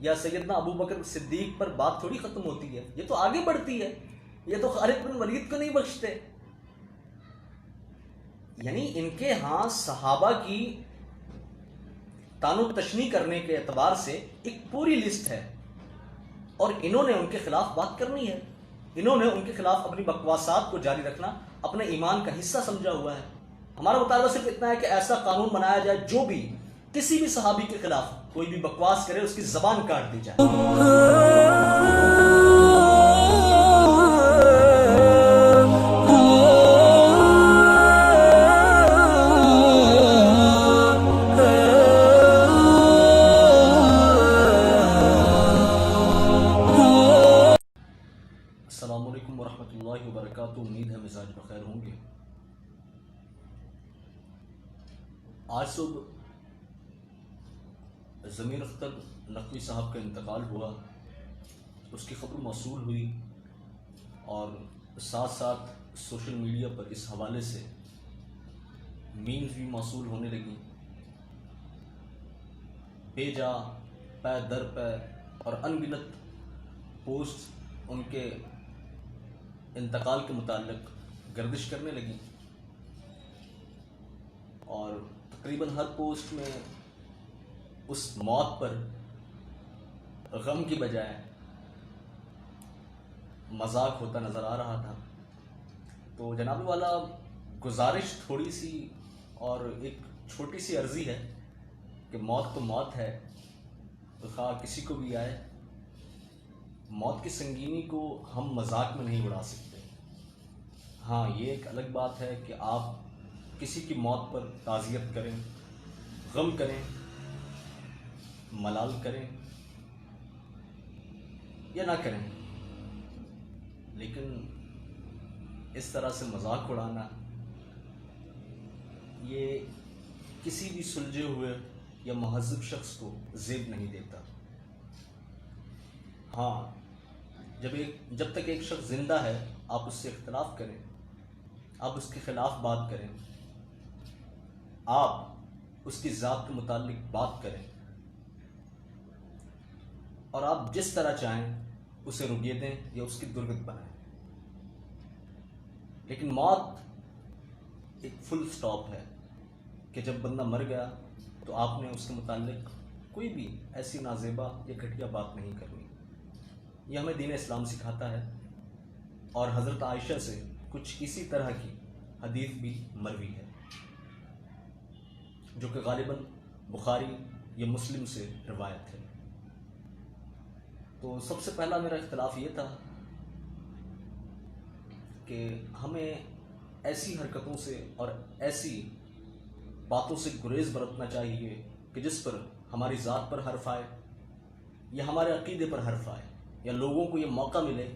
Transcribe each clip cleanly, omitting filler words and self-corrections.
یا سیدنا ابو بکر صدیق پر بات تھوڑی ختم ہوتی ہے، یہ تو آگے بڑھتی ہے. یہ تو خالد بن ولید کو نہیں بخشتے. یعنی ان کے ہاں صحابہ کی تان و تشنیع کرنے کے اعتبار سے ایک پوری لسٹ ہے، اور انہوں نے ان کے خلاف بات کرنی ہے. انہوں نے ان کے خلاف اپنی بکواسات کو جاری رکھنا اپنے ایمان کا حصہ سمجھا ہوا ہے. ہمارا مطالبہ صرف اتنا ہے کہ ایسا قانون بنایا جائے جو بھی کسی بھی صحابی کے خلاف کوئی بھی بکواس کرے اس کی زبان کاٹ دی جائے. السلام علیکم ورحمۃ اللہ وبرکاتہ. امید ہے مزاج بخیر ہوں گے. آج صبح ضمیر اختر نقوی صاحب کا انتقال ہوا، اس کی خبر موصول ہوئی، اور ساتھ ساتھ سوشل میڈیا پر اس حوالے سے میمز بھی موصول ہونے لگیں. بے جا پے در پے اور ان گنت پوسٹ ان کے انتقال کے متعلق گردش کرنے لگیں، اور تقریباً ہر پوسٹ میں اس موت پر غم کی بجائے مذاق ہوتا نظر آ رہا تھا. تو جناب والا گزارش تھوڑی سی اور ایک چھوٹی سی عرضی ہے کہ موت تو موت ہے، خواہ کسی کو بھی آئے. موت کی سنگینی کو ہم مذاق میں نہیں اڑا سکتے. ہاں، یہ ایک الگ بات ہے کہ آپ کسی کی موت پر تعزیت کریں، غم کریں، ملال کریں یا نہ کریں، لیکن اس طرح سے مذاق اڑانا یہ کسی بھی سلجھے ہوئے یا مہذب شخص کو زیب نہیں دیتا. ہاں، جب تک ایک شخص زندہ ہے آپ اس سے اختلاف کریں، آپ اس کے خلاف بات کریں، آپ اس کی ذات کے متعلق بات کریں، اور آپ جس طرح چاہیں اسے رغیے دیں یا اس کی درگت بنائیں. لیکن موت ایک فل سٹاپ ہے کہ جب بندہ مر گیا تو آپ نے اس کے متعلق کوئی بھی ایسی نازیبا یا گھٹیا بات نہیں کرنی. یہ ہمیں دین اسلام سکھاتا ہے، اور حضرت عائشہ سے کچھ اسی طرح کی حدیث بھی مروی ہے جو کہ غالباً بخاری یا مسلم سے روایت ہے. تو سب سے پہلا میرا اختلاف یہ تھا کہ ہمیں ایسی حرکتوں سے اور ایسی باتوں سے گریز برتنا چاہیے کہ جس پر ہماری ذات پر حرف آئے یا ہمارے عقیدے پر حرف آئے، یا لوگوں کو یہ موقع ملے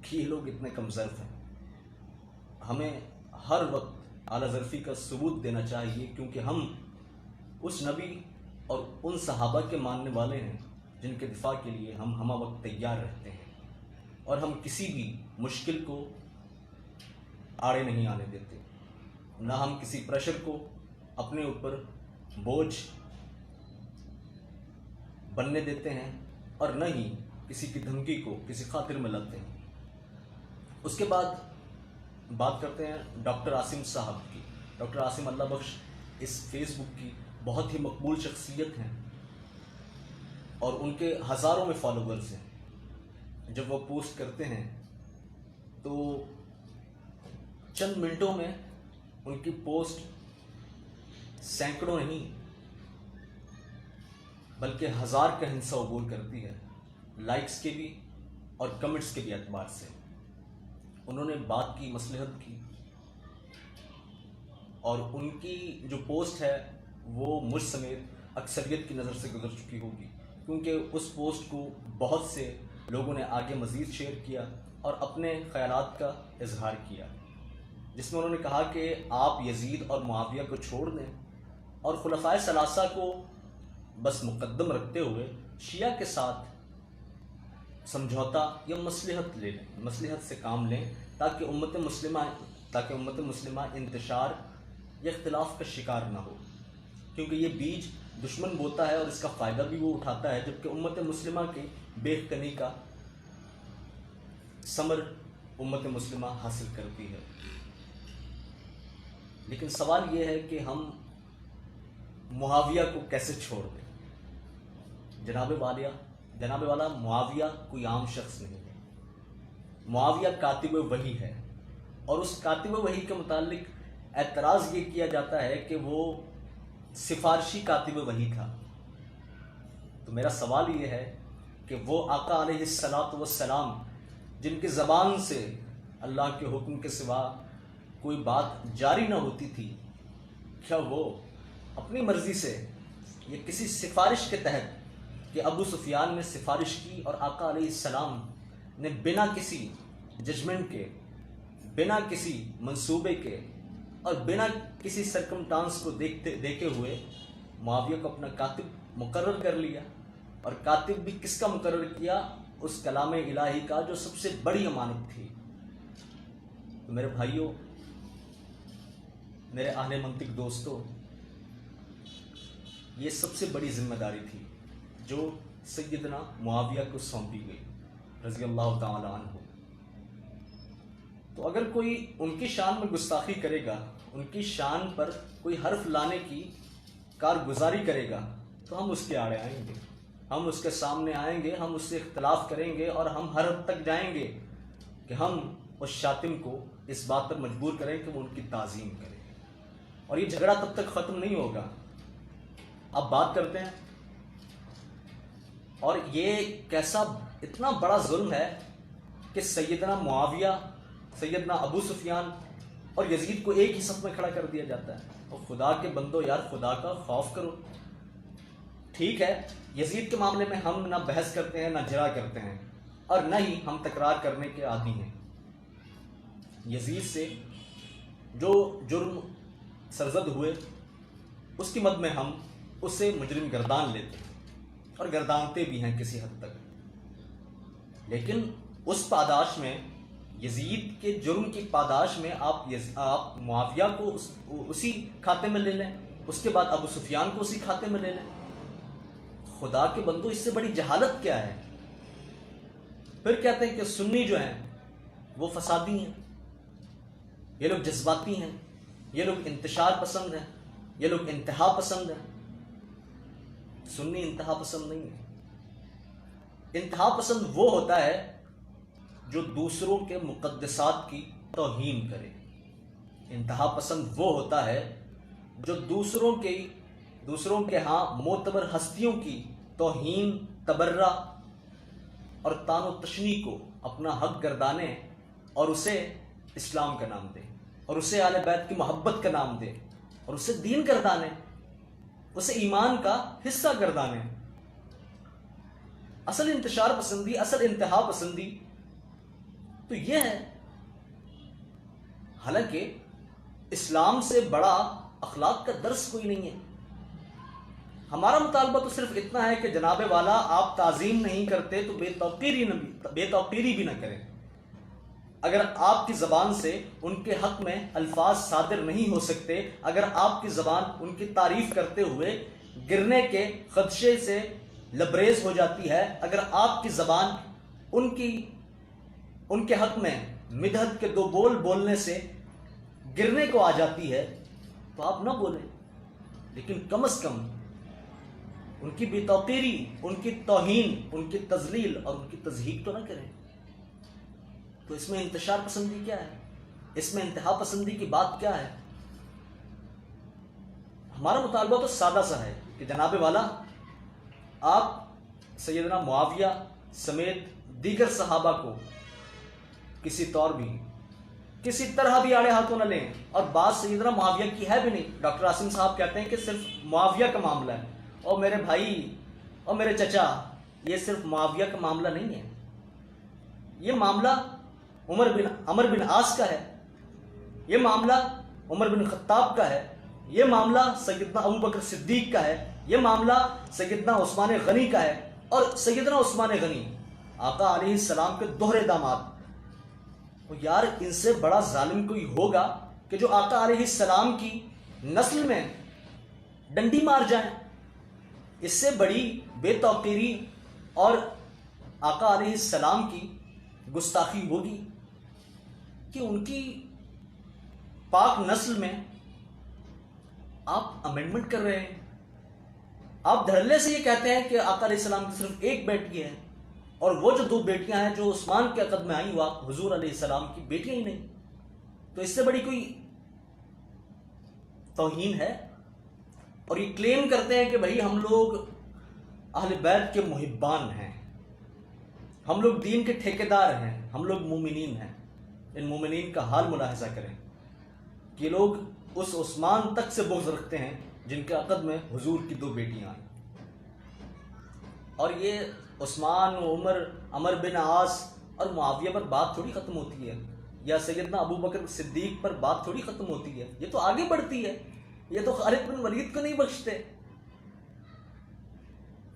کہ یہ لوگ اتنے کم ظرف ہیں. ہمیں ہر وقت اعلیٰ ظرفی کا ثبوت دینا چاہیے، کیونکہ ہم اس نبی اور ان صحابہ کے ماننے والے ہیں جن کے دفاع کے لیے ہم ہمہ وقت تیار رہتے ہیں، اور ہم کسی بھی مشکل کو آڑے نہیں آنے دیتے. نہ ہم کسی پریشر کو اپنے اوپر بوجھ بننے دیتے ہیں، اور نہ ہی کسی کی دھمکی کو کسی خاطر میں لاتے ہیں. اس کے بعد بات کرتے ہیں ڈاکٹر عاصم صاحب کی. ڈاکٹر عاصم اللہ بخش اس فیس بک کی بہت ہی مقبول شخصیت ہیں، اور ان کے ہزاروں میں فالوورز ہیں. جب وہ پوسٹ کرتے ہیں تو چند منٹوں میں ان کی پوسٹ سینکڑوں نہیں بلکہ ہزار کا ہندسہ عبور کرتی ہے، لائکس کے بھی اور کمنٹس کے بھی اعتبار سے. انہوں نے بات کی، مصلحت کی، اور ان کی جو پوسٹ ہے وہ مجھ سمیت اکثریت کی نظر سے گزر چکی ہوگی، کیونکہ اس پوسٹ کو بہت سے لوگوں نے آگے مزید شیئر کیا اور اپنے خیالات کا اظہار کیا، جس میں انہوں نے کہا کہ آپ یزید اور معاویہ کو چھوڑ دیں اور خلفائے ثلاثہ کو بس مقدم رکھتے ہوئے شیعہ کے ساتھ سمجھوتا یا مصلحت لے لیں، مصلحت سے کام لیں، تاکہ امت مسلمہ انتشار یا اختلاف کا شکار نہ ہو. کیونکہ یہ بیج دشمن بوتا ہے اور اس کا فائدہ بھی وہ اٹھاتا ہے، جبکہ امت مسلمہ کی بے کنی کا ثمر امت مسلمہ حاصل کرتی ہے۔ لیکن سوال یہ ہے کہ ہم معاویہ کو کیسے چھوڑ دیں؟ جناب والا معاویہ کوئی عام شخص نہیں ہے، معاویہ کاتب وحی ہے، اور اس کاتب وحی کے متعلق اعتراض یہ کیا جاتا ہے کہ وہ سفارشی کاتب وحی تھا۔ تو میرا سوال یہ ہے کہ وہ آقا علیہ السلام جن کی زبان سے اللہ کے حکم کے سوا کوئی بات جاری نہ ہوتی تھی، کیا وہ اپنی مرضی سے یا کسی سفارش کے تحت کہ ابو سفیان نے سفارش کی اور آقا علیہ السلام نے بنا کسی ججمنٹ کے، بنا کسی منصوبے کے اور بنا کسی سرکمٹانس کو دیکھے ہوئے معاویہ کو اپنا کاتب مقرر کر لیا؟ اور کاتب بھی کس کا مقرر کیا؟ اس کلام الہی کا جو سب سے بڑی امانت تھی۔ تو میرے بھائیوں، میرے اہل منطق دوستوں، یہ سب سے بڑی ذمہ داری تھی جو سیدنا معاویہ کو سونپی گئی رضی اللہ تعالی عنہ۔ تو اگر کوئی ان کی شان میں گستاخی کرے گا، ان کی شان پر کوئی حرف لانے کی کارگزاری کرے گا، تو ہم اس کے آڑے آئیں گے، ہم اس کے سامنے آئیں گے، ہم اس سے اختلاف کریں گے، اور ہم ہر حد تک جائیں گے کہ ہم اس شاتم کو اس بات پر مجبور کریں کہ وہ ان کی تعظیم کرے، اور یہ جھگڑا تب تک ختم نہیں ہوگا۔ اب بات کرتے ہیں، اور یہ کیسا اتنا بڑا ظلم ہے کہ سیدنا معاویہ، سیدنا ابو سفیان اور یزید کو ایک ہی صف میں کھڑا کر دیا جاتا ہے۔ اور خدا کے بندو، یار خدا کا خوف کرو۔ ٹھیک ہے، یزید کے معاملے میں ہم نہ بحث کرتے ہیں، نہ جرا کرتے ہیں، اور نہ ہی ہم تکرار کرنے کے عادی ہیں۔ یزید سے جو جرم سرزد ہوئے اس کی مد میں ہم اسے مجرم گردان لیتے ہیں، اور گردانتے بھی ہیں کسی حد تک۔ لیکن اس پاداش میں، یزید کے جرم کی پاداش میں آپ معاویہ کو اسی کھاتے میں لے لیں، اس کے بعد ابو سفیان کو اسی کھاتے میں لے لیں۔ خدا کے بندو، اس سے بڑی جہالت کیا ہے؟ پھر کہتے ہیں کہ سنی جو ہیں وہ فسادی ہیں، یہ لوگ جذباتی ہیں، یہ لوگ انتشار پسند ہیں، یہ لوگ انتہا پسند ہیں۔ سنی انتہا پسند نہیں ہے۔ انتہا پسند وہ ہوتا ہے جو دوسروں کے مقدسات کی توہین کرے۔ انتہا پسند وہ ہوتا ہے جو دوسروں کے ہاں معتبر ہستیوں کی توہین، تبرہ اور تان و تشنیع کو اپنا حق گردانے، اور اسے اسلام کا نام دے، اور اسے اہل بیت کی محبت کا نام دے، اور اسے دین گردانے، اسے ایمان کا حصہ گردانے۔ اصل انتشار پسندی، اصل انتہا پسندی تو یہ ہے۔ حالانکہ اسلام سے بڑا اخلاق کا درس کوئی نہیں ہے۔ ہمارا مطالبہ تو صرف اتنا ہے کہ جناب والا، آپ تعظیم نہیں کرتے تو بے توقیری بھی نہ کریں۔ اگر آپ کی زبان سے ان کے حق میں الفاظ صادر نہیں ہو سکتے، اگر آپ کی زبان ان کی تعریف کرتے ہوئے گرنے کے خدشے سے لبریز ہو جاتی ہے، اگر آپ کی زبان ان کے حق میں مدحت کے 2 بول بولنے سے گرنے کو آ جاتی ہے، تو آپ نہ بولیں، لیکن کم از کم ان کی بے توقیری، ان کی توہین، ان کی تذلیل اور ان کی تضحیک تو نہ کریں۔ تو اس میں انتشار پسندی کیا ہے؟ اس میں انتہا پسندی کی بات کیا ہے؟ ہمارا مطالبہ تو سادہ سا ہے کہ جناب والا، آپ سیدنا معاویہ سمیت دیگر صحابہ کو کسی طرح بھی آڑے ہاتھوں نہ لیں، اور بات سیدنا معاویہ کی ہے بھی نہیں۔ ڈاکٹر عاصم صاحب کہتے ہیں کہ صرف معاویہ کا معاملہ ہے، اور میرے بھائی اور میرے چچا، یہ صرف معاویہ کا معاملہ نہیں ہے، یہ معاملہ عمر بن عاص کا ہے، یہ معاملہ عمر بن خطاب کا ہے، یہ معاملہ سیدنا ابوبکر صدیق کا ہے، یہ معاملہ سیدنا عثمان غنی کا ہے، اور سیدنا عثمان غنی آقا علیہ السلام کے دوہرے داماد۔ یار، ان سے بڑا ظالم کوئی ہوگا کہ جو آقا علیہ السلام کی نسل میں ڈنڈی مار جائیں، اس سے بڑی بے توقیری اور آقا علیہ السلام کی گستاخی ہوگی کہ ان کی پاک نسل میں آپ امینڈمنٹ کر رہے ہیں. آپ دھڑلے سے یہ کہتے ہیں کہ آقا علیہ السلام کی صرف ایک بیٹی ہے، اور وہ جو 2 بیٹیاں ہیں جو عثمان کے عقد میں آئیں وہ حضور علیہ السلام کی بیٹیاں ہی نہیں. تو اس سے بڑی کوئی توہین ہے. اور یہ کلیم کرتے ہیں کہ بھئی ہم لوگ اہل بیت کے محبان ہیں، ہم لوگ دین کے ٹھیکیدار ہیں، ہم لوگ مومنین ہیں. ان مومنین کا حال ملاحظہ کریں کہ یہ لوگ اس عثمان تک سے بغض رکھتے ہیں جن کے عقد میں حضور کی 2 بیٹیاں آئیں. اور یہ عثمان، عمر بن عاص اور معاویہ پر بات تھوڑی ختم ہوتی ہے، یا سیدنا ابو بکر صدیق پر بات تھوڑی ختم ہوتی ہے. یہ تو آگے بڑھتی ہے. یہ تو خالد بن ولید کو نہیں بخشتے.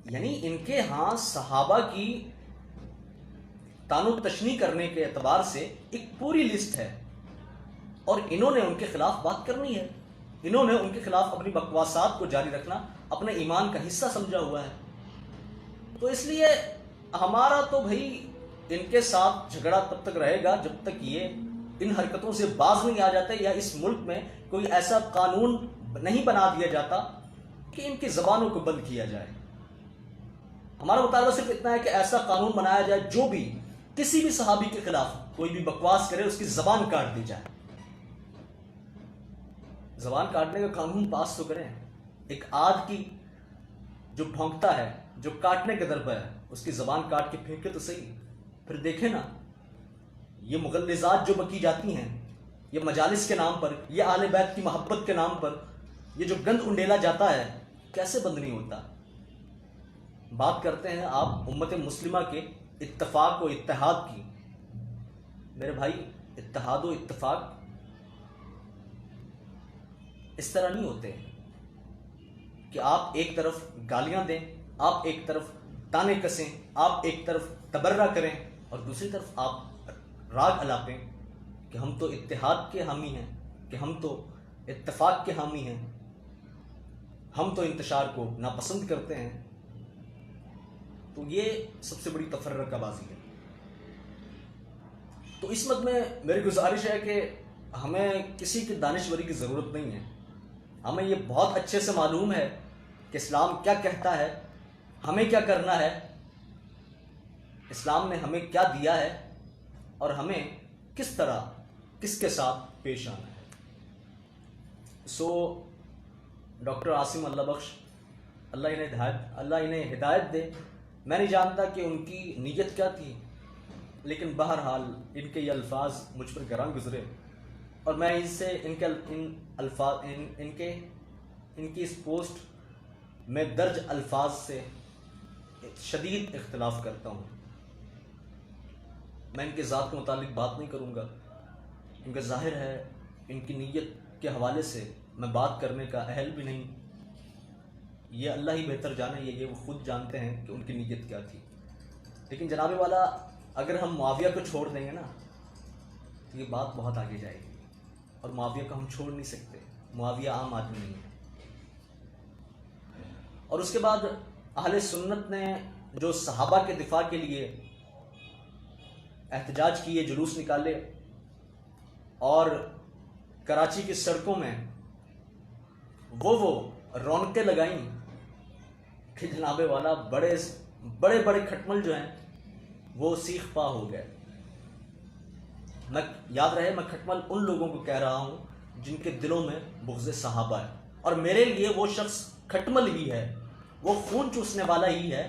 یعنی ان کے ہاں صحابہ کی تان و تشنیع کرنے کے اعتبار سے ایک پوری لسٹ ہے، اور انہوں نے ان کے خلاف بات کرنی ہے. انہوں نے ان کے خلاف اپنی بکواسات کو جاری رکھنا اپنے ایمان کا حصہ سمجھا ہوا ہے. تو اس لیے ہمارا تو بھائی ان کے ساتھ جھگڑا تب تک رہے گا جب تک یہ ان حرکتوں سے باز نہیں آ جاتے، یا اس ملک میں کوئی ایسا قانون نہیں بنا دیا جاتا کہ ان کی زبانوں کو بند کیا جائے. ہمارا مطالبہ صرف اتنا ہے کہ ایسا قانون بنایا جائے جو بھی کسی بھی صحابی کے خلاف کوئی بھی بکواس کرے اس کی زبان کاٹ دی جائے. زبان کاٹنے کا قانون پاس تو کریں. ایک آدھ کی جو بھونکتا ہے، جو کاٹنے کے در پر ہے، اس کی زبان کاٹ کے پھینکے تو صحیح. پھر دیکھیں نا یہ مغلظات جو بکی جاتی ہیں، یہ مجالس کے نام پر، یہ اہل بیت کی محبت کے نام پر یہ جو گند انڈیلا جاتا ہے، کیسے بند نہیں ہوتا. بات کرتے ہیں آپ امت مسلمہ کے اتفاق و اتحاد کی. میرے بھائی، اتحاد و اتفاق اس طرح نہیں ہوتے کہ آپ ایک طرف گالیاں دیں، آپ ایک طرف تانے کسیں، آپ ایک طرف تبرہ کریں، اور دوسری طرف آپ راگ الاپیں کہ ہم تو اتحاد کے حامی ہیں، کہ ہم تو اتفاق کے حامی ہیں، ہم تو انتشار کو ناپسند کرتے ہیں. تو یہ سب سے بڑی تفرقہ بازی ہے. تو اس وقت میں میری گزارش ہے کہ ہمیں کسی کی دانشوری کی ضرورت نہیں ہے. ہمیں یہ بہت اچھے سے معلوم ہے کہ اسلام کیا کہتا ہے، ہمیں کیا کرنا ہے، اسلام نے ہمیں کیا دیا ہے، اور ہمیں کس طرح کس کے ساتھ پیش آنا ہے. ڈاکٹر عاصم اللہ بخش، اللہ انہیں ہدایت دے. میں نہیں جانتا کہ ان کی نیت کیا تھی، لیکن بہرحال ان کے یہ الفاظ مجھ پر گراں گزرے، اور میں ان سے ان کی اس پوسٹ میں درج الفاظ سے شدید اختلاف کرتا ہوں. میں ان کے ذات کے متعلق بات نہیں کروں گا کیونکہ ظاہر ہے ان کی نیت کے حوالے سے میں بات کرنے کا اہل بھی نہیں. یہ اللہ ہی بہتر جانے، یہ وہ خود جانتے ہیں کہ ان کی نیت کیا تھی. لیکن جناب والا، اگر ہم معاویہ کو چھوڑ دیں گے نا تو یہ بات بہت آگے جائے گی، اور معاویہ کو ہم چھوڑ نہیں سکتے. معاویہ عام آدمی نہیں ہے. اور اس کے بعد اہل سنت نے جو صحابہ کے دفاع کے لیے احتجاج کیے، جلوس نکالے، اور کراچی کی سڑکوں میں وہ رونقیں لگائیں کہ جناب والا بڑے بڑے کھٹمل جو ہیں وہ سیخ پا ہو گئے. میں یاد رہے، میں کھٹمل ان لوگوں کو کہہ رہا ہوں جن کے دلوں میں بغض صحابہ ہے، اور میرے لیے وہ شخص کھٹمل ہی ہے، وہ خون چوسنے والا ہی ہے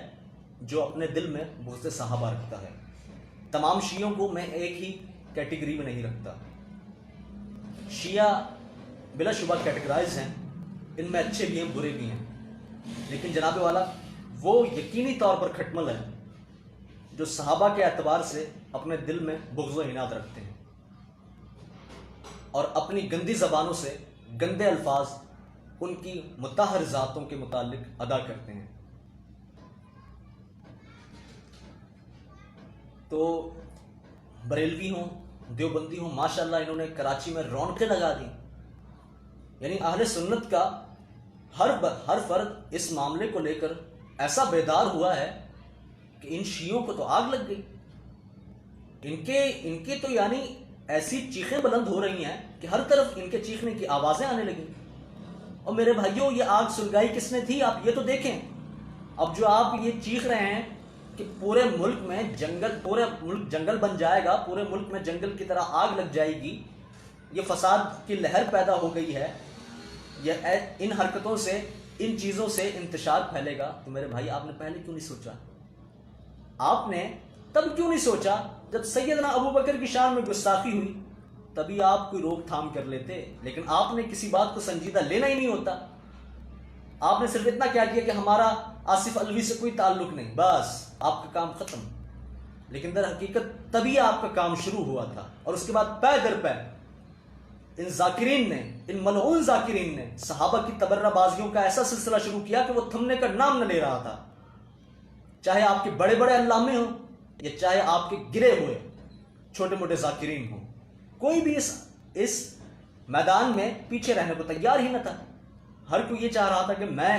جو اپنے دل میں بغض صحابہ رکھتا ہے. تمام شیعوں کو میں ایک ہی کیٹیگری میں نہیں رکھتا. شیعہ بلا شبہ کیٹیگرائز ہیں، ان میں اچھے بھی ہیں، برے بھی ہیں، لیکن جناب والا وہ یقینی طور پر کھٹمل ہیں جو صحابہ کے اعتبار سے اپنے دل میں بغض و عناد رکھتے ہیں، اور اپنی گندی زبانوں سے گندے الفاظ ان کی مطہر ذاتوں کے متعلق ادا کرتے ہیں. تو بریلوی ہوں، دیوبندی ہوں، ماشاءاللہ انہوں نے کراچی میں رونقیں لگا دی. یعنی اہل سنت کا ہر فرد اس معاملے کو لے کر ایسا بیدار ہوا ہے کہ ان شیعوں کو تو آگ لگ گئی. ان کے تو یعنی ایسی چیخیں بلند ہو رہی ہیں کہ ہر طرف ان کے چیخنے کی آوازیں آنے لگیں. اور میرے بھائیوں، یہ آگ سلگائی کس نے تھی؟ آپ یہ تو دیکھیں. اب جو آپ یہ چیخ رہے ہیں کہ پورے ملک میں جنگل بن جائے گا، پورے ملک میں جنگل کی طرح آگ لگ جائے گی، یہ فساد کی لہر پیدا ہو گئی ہے، یہ ان حرکتوں سے، ان چیزوں سے انتشار پھیلے گا، تو میرے بھائی آپ نے پہلے کیوں نہیں سوچا؟ آپ نے تب کیوں نہیں سوچا جب سیدنا ابو بکر کی شان میں گستاخی ہوئی؟ تبھی آپ کوئی روک تھام کر لیتے. لیکن آپ نے کسی بات کو سنجیدہ لینا ہی نہیں ہوتا. آپ نے صرف اتنا کیا کہ ہمارا آصف الوی سے کوئی تعلق نہیں، بس آپ کا کام ختم. لیکن در حقیقت تبھی آپ کا کام شروع ہوا تھا. اور اس کے بعد پے در پے ان ذاکرین نے، ان ملعون ذاکرین نے صحابہ کی تبرہ بازیوں کا ایسا سلسلہ شروع کیا کہ وہ تھمنے کا نام نہ لے رہا تھا. چاہے آپ کے بڑے بڑے علامے ہوں یا چاہے آپ کے گرے ہوئے چھوٹے موٹے ذاکرین ہوں، کوئی بھی اس میدان میں پیچھے رہنے کو تیار ہی نہ تھا. ہر کوئی یہ چاہ رہا تھا کہ میں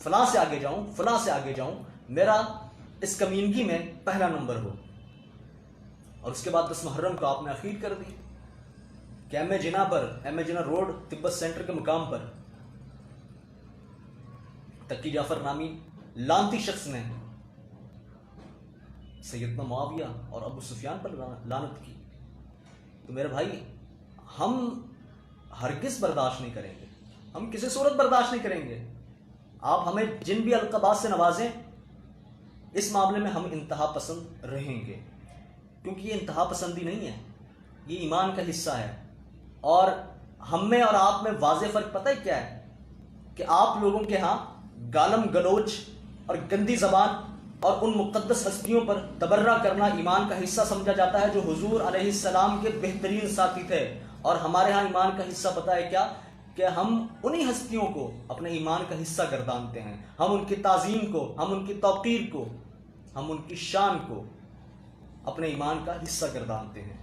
فلاں سے آگے جاؤں، فلاں سے آگے جاؤں، میرا اس کمینگی میں پہلا نمبر ہو. اور اس کے بعد 10 محرم کو آپ نے اخیر کر دی کہ ایم اے جناح روڈ تبت سینٹر کے مقام پر تقی جعفر نامی لانتی شخص نے سیدنا معاویہ اور ابو سفیان پر لعنت کی. تو میرے بھائی، ہم ہرگز برداشت نہیں کریں گے، ہم کسی صورت برداشت نہیں کریں گے. آپ ہمیں جن بھی القابات سے نوازیں، اس معاملے میں ہم انتہا پسند رہیں گے، کیونکہ یہ انتہا پسندی نہیں ہے، یہ ایمان کا حصہ ہے. اور ہم میں اور آپ میں واضح فرق پتہ ہے کیا ہے؟ کہ آپ لوگوں کے ہاں گالم گلوچ اور گندی زبان اور ان مقدس ہستیوں پر تبرہ کرنا ایمان کا حصہ سمجھا جاتا ہے جو حضور علیہ السلام کے بہترین ساتھی تھے. اور ہمارے ہاں ایمان کا حصہ پتہ ہے کیا؟ کہ ہم انہی ہستیوں کو اپنے ایمان کا حصہ گردانتے ہیں. ہم ان کی تعظیم کو، ہم ان کی توقیر کو، ہم ان کی شان کو اپنے ایمان کا حصہ گردانتے ہیں.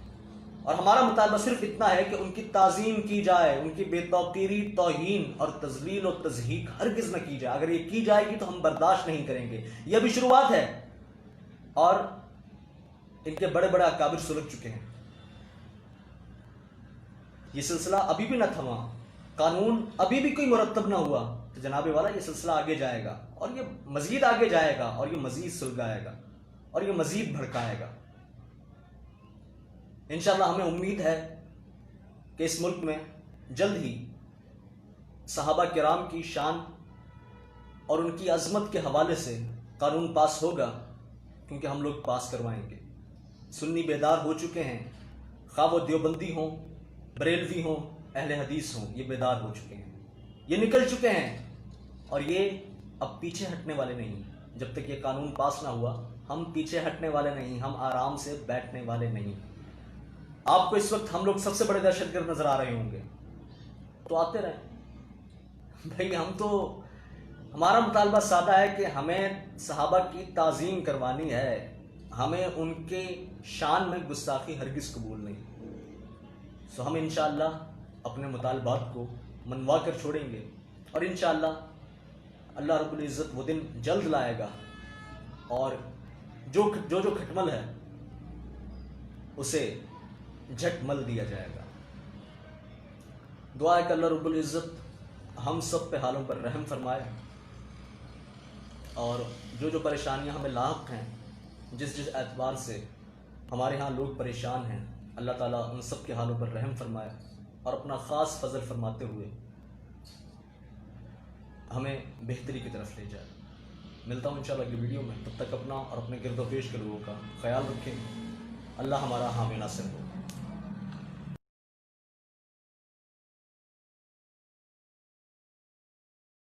اور ہمارا مطالبہ صرف اتنا ہے کہ ان کی تعظیم کی جائے، ان کی بے توقیری، توہین اور تذلیل و تضحیک ہرگز نہ کی جائے. اگر یہ کی جائے گی تو ہم برداشت نہیں کریں گے. یہ ابھی شروعات ہے اور ان کے بڑے بڑے اکابر سلگ چکے ہیں. یہ سلسلہ ابھی بھی نہ تھما، قانون ابھی بھی کوئی مرتب نہ ہوا، تو جناب والا یہ سلسلہ آگے جائے گا، اور یہ مزید آگے جائے گا، اور یہ مزید سلگائے گا، اور یہ مزید بھڑکائے گا. انشاءاللہ ہمیں امید ہے کہ اس ملک میں جلد ہی صحابہ کرام کی شان اور ان کی عظمت کے حوالے سے قانون پاس ہوگا، کیونکہ ہم لوگ پاس کروائیں گے. سنی بیدار ہو چکے ہیں، خواہ وہ دیوبندی ہوں، بریلوی ہوں، اہل حدیث ہوں، یہ بیدار ہو چکے ہیں، یہ نکل چکے ہیں، اور یہ اب پیچھے ہٹنے والے نہیں. جب تک یہ قانون پاس نہ ہوا ہم پیچھے ہٹنے والے نہیں، ہم آرام سے بیٹھنے والے نہیں. آپ کو اس وقت ہم لوگ سب سے بڑے دہشت گرد نظر آ رہے ہوں گے، تو آتے رہیں بھائی. ہمارا مطالبہ سادہ ہے کہ ہمیں صحابہ کی تعظیم کروانی ہے، ہمیں ان کے شان میں گستاخی ہرگز قبول نہیں. سو ہم انشاءاللہ اپنے مطالبات کو منوا کر چھوڑیں گے، اور انشاءاللہ اللہ رب العزت وہ دن جلد لائے گا، اور جو کھٹمل ہے اسے جھٹ مل دیا جائے گا. دعا ہے کہ اللہ رب العزت ہم سب پہ حالوں پر رحم فرمائے، اور جو پریشانیاں ہمیں لاحق ہیں، جس اعتبار سے ہمارے ہاں لوگ پریشان ہیں، اللہ تعالیٰ ان سب کے حالوں پر رحم فرمائے، اور اپنا خاص فضل فرماتے ہوئے ہمیں بہتری کی طرف لے جائے. ملتا ہوں انشاءاللہ اگلی ویڈیو میں. تب تک اپنا اور اپنے گرد و پیش کے لوگوں کا خیال رکھیں. اللہ ہمارا حامی ناصر ہو.